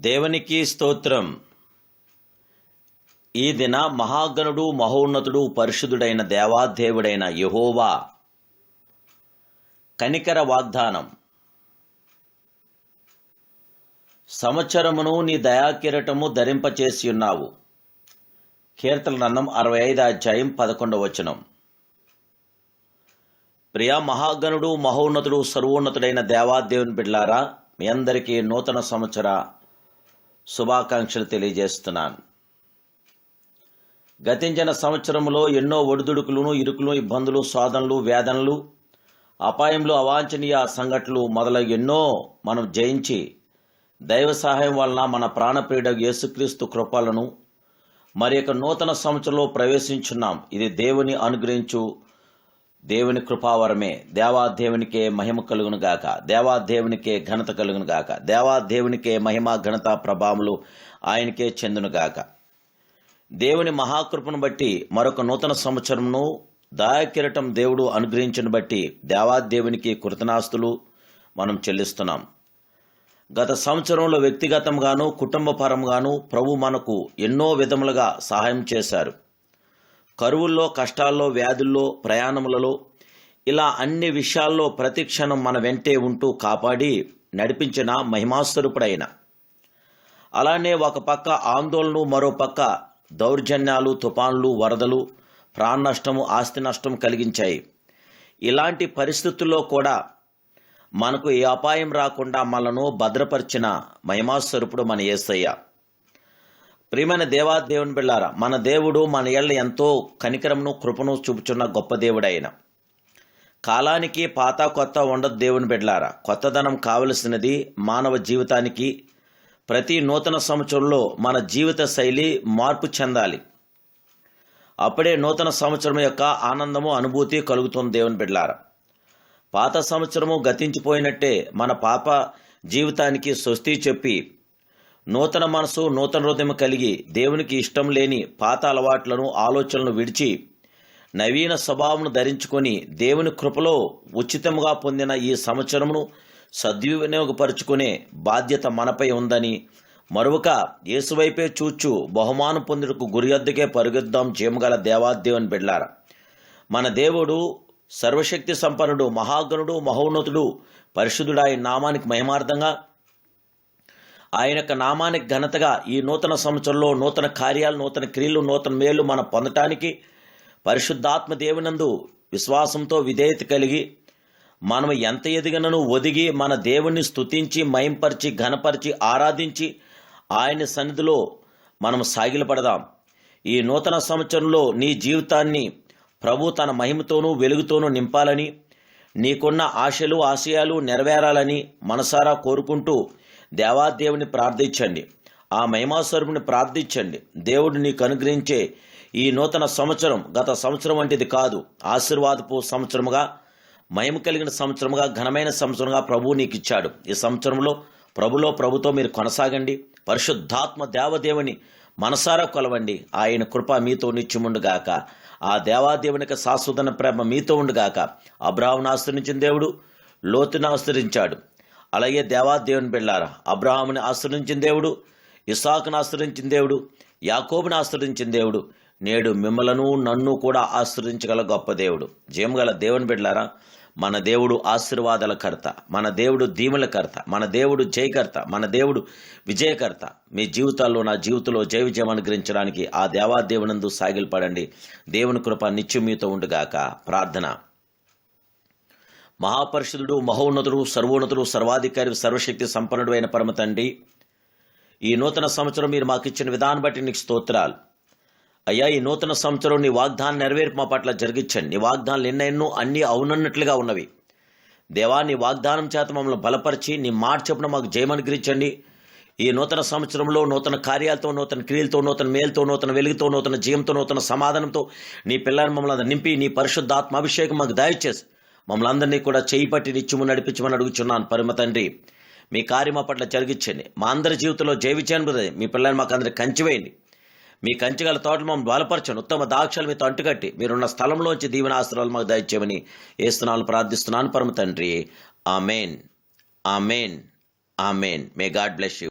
దేవునికి స్తోత్రం. ఈ దిన మహాగణుడు మహోన్నతుడు పరిశుద్ధుడైన దేవాదేవుడైన యెహోవా కనికర వాగ్దానం. సంవత్సరమును నీ దయాకిరటము ధరింపచేసి ఉన్నావు. కీర్తన గ్రంథం 65:11. ప్రియా మహాగణుడు మహోన్నతుడు సర్వోన్నతుడైన దేవాదేవుని బిడ్డలారా, మీ అందరికీ నూతన సంవత్సర శుభాకాంక్షలు తెలియజేస్తున్నాను. గతించిన సంవత్సరంలో ఎన్నో ఒడిదుడుకులను, ఇరుకులు, ఇబ్బందులు, శోధనలు, వేదనలు, అపాయములు, అవాంఛనీయ సంఘటనలు మొదలగు ఎన్నో మనం జయించి దైవ సహాయం వలన మన ప్రాణప్రియుడు యేసుక్రీస్తు కృపలను మరి యొక్క నూతన సంవత్సరంలో ప్రవేశించున్నాం. ఇది దేవుని అనుగ్రహించు దేవుని కృపావరమే. దేవాదేవునికే మహిమ కలుగును గాక, దేవాదేవునికే ఘనత కలుగును గాక, దేవాదేవునికే మహిమ ఘనత ప్రభావములు ఆయనకే చెందును గాక. దేవుని మహాకృపను బట్టి మరొక నూతన సంవత్సరంను దయాకిరటం దేవుడు అనుగ్రహించిన బట్టి దేవాదేవునికి కృతజ్ఞతాస్తులు మనం చెల్లిస్తున్నాం. గత సంవత్సరంలో వ్యక్తిగతంగాను కుటుంబపరంగాను ప్రభు మనకు ఎన్నో విధములుగా సహాయం చేశారు. కరువుల్లో, కష్టాల్లో, వ్యాధుల్లో, ప్రయాణములలో, ఇలా అన్ని విషయాల్లో ప్రతి క్షణం మన వెంటే ఉంటూ కాపాడి నడిపించిన మహిమాస్వరూపుడైన, అలానే ఒక పక్క ఆందోళనలు, మరో పక్క దౌర్జన్యాలు, తుఫాన్లు, వరదలు, ప్రాణ నష్టము, ఆస్తి నష్టం కలిగించాయి. ఇలాంటి పరిస్థితుల్లో కూడా మనకు ఏ అపాయం రాకుండా మనను భద్రపరిచిన మహిమాస్వరూపుడు మన యేసయ్య. ప్రియమైన దేవాదేవుని బిళ్ళారా, మన దేవుడు మన ఏళ్ళ ఎంతో కనికరమును, కృపను చూపుచున్న గొప్ప దేవుడైన, కాలానికి పాత కొత్త ఉండదు. దేవుని బిడ్డలారా, కొత్తదనం కావలసినది మానవ జీవితానికి. ప్రతి నూతన సంవత్సరంలో మన జీవిత శైలి మార్పు చెందాలి. అప్పుడే నూతన సంవత్సరం యొక్క ఆనందము, అనుభూతి కలుగుతుంది. దేవుని బిడ్డలారా, పాత సంవత్సరము గతించిపోయినట్టే మన పాప జీవితానికి స్వస్తి చెప్పి నూతన మనసు, నూతన హృదయం కలిగి దేవునికి ఇష్టం లేని పాత అలవాట్లను, ఆలోచనలను విడిచి నవీన స్వభావమును ధరించుకొని దేవుని కృపలో ఉచితముగా పొందిన ఈ సంవత్సరమును సద్వినియోగపరుచుకునే బాధ్యత మనపై ఉందని మరొక యేసువైపే చూచు బహుమానం పొందుటకు గురియొద్దకే పరుగెద్దాం. జయముగల దేవాదేవుని బిడ్డలారా, మన దేవుడు సర్వశక్తి సంపన్నుడు, మహాగణుడు, మహోన్నతుడు, పరిశుద్ధుడు. ఆయన నామానికి మహిమార్థంగా, ఆయన యొక్క నామానికి ఘనతగా ఈ నూతన సంవత్సరంలో నూతన కార్యాలు, నూతన క్రియలు, నూతన మేలు మనం పొందటానికి పరిశుద్ధాత్మ దేవునందు విశ్వాసంతో విధేయత కలిగి మనం ఎంత ఎదిగినను ఒదిగి మన దేవుణ్ణి స్తుతించి, మహింపరిచి, ఘనపరిచి, ఆరాధించి ఆయన సన్నిధిలో మనం సాగిలపడదాం. ఈ నూతన సంవత్సరంలో నీ జీవితాన్ని ప్రభు తన మహిమతోనూ వెలుగుతోనూ నింపాలని, నీకున్న ఆశలు, ఆశయాలు నెరవేరాలని మనసారా కోరుకుంటూ దేవాదేవుని ప్రార్థించండి. ఆ మహిమాస్వరూపుని ప్రార్థించండి. దేవుడు నీకు అనుగ్రహించే ఈ నూతన సంవత్సరం గత సంవత్సరం వంటిది కాదు. ఆశీర్వాదపు సంవత్సరముగా, మహిమ కలిగిన సంవత్సరముగా, ఘనమైన సంవత్సరంగా ప్రభువు నీకు ఇచ్చాడు. ఈ సంవత్సరంలో ప్రభుతో మీరు కొనసాగండి. పరిశుద్ధాత్మ దేవదేవుని మనసారా కొలవండి. ఆయన కృప మీతో నిత్యముండుగాక. ఆ దేవాదేవునికి శాశ్వత ప్రేమ మీతో ఉండుగాక. అబ్రాహామును ఆశ్రయించిన దేవుడు లోతును ఆశ్రయించాడు. అలాగే దేవాదేవుని బిడ్డలారా, అబ్రహాముని ఆశ్రయించిన దేవుడు, ఇస్సాకును ఆశ్రయించిన దేవుడు, యాకోబుని ఆశ్రయించిన దేవుడు నేడు మిమ్మలను, నన్ను కూడా ఆశ్రయించగల గొప్ప దేవుడు. జయముగల దేవుని బిడ్డలారా, మన దేవుడు ఆశీర్వాదాల కర్త, మన దేవుడు దీవెనల కర్త, మన దేవుడు జయకర్త, మన దేవుడు విజయకర్త. మీ జీవితాల్లో, నా జీవితంలో జయ విజయం అనుగ్రహించడానికి ఆ దేవాదేవునందు సాగిలపడండి. దేవుని కృప నిత్యం మీతో ఉండుగాక. ప్రార్థన. మహాపరిశుద్ధుడు, మహోన్నతుడు, సర్వోన్నతుడు, సర్వాధికారి, సర్వశక్తి సంపన్నుడు అయిన పరమ తండ్రి, ఈ నూతన సంవత్సరం మీరు మాకు ఇచ్చిన విధానం బట్టి నీకు స్తోత్రాలు. అయ్యా, ఈ నూతన సంవత్సరం నీ వాగ్దానం నెరవేర్పు మా పట్ల జరిగించండి. నీ వాగ్దానాలు ఎన్నెన్నో అన్నీ అవునన్నట్లుగా ఉన్నవి. దేవా, నీ వాగ్దానం చేత మమ్మల్ని బలపరిచి నీ మాట చొప్పున మాకు జయమనుగ్రహించండి. ఈ నూతన సంవత్సరంలో నూతన కార్యాలతో, నూతన క్రియలతో, నూతన మేలుతో, నూతన వెలుగుతో, నూతన జీవంతో, నూతన సమాధానంతో నీ పిల్లలను మమ్మల్ని నింపి నీ పరిశుద్ధాత్మ అభిషేకం మాకు దయచేసి మమ్మల్ని అందరినీ కూడా చేయి పట్టి నిత్యము నడిపించమని అడుగుచున్నాను. పరమ తండ్రి, మీ కార్యం మా పట్ల జరిగించండి. మా అందరి జీవితంలో జయ విజయం మీ పిల్లలు మాకు అందరికి కంచివేయండి. మీ కంచిగల తోటలు మమ్మల్ని బలపరచండి. ఉత్తమ దాక్షలు మీతో అంటుకట్టి మీరున్న స్థలంలోంచి దీవెన ఆశీర్వాదాలు మాకు దయచేయమని యేసునామములో ప్రార్థిస్తున్నాను పరమ తండ్రి. Amen, amen, amen. May God bless you.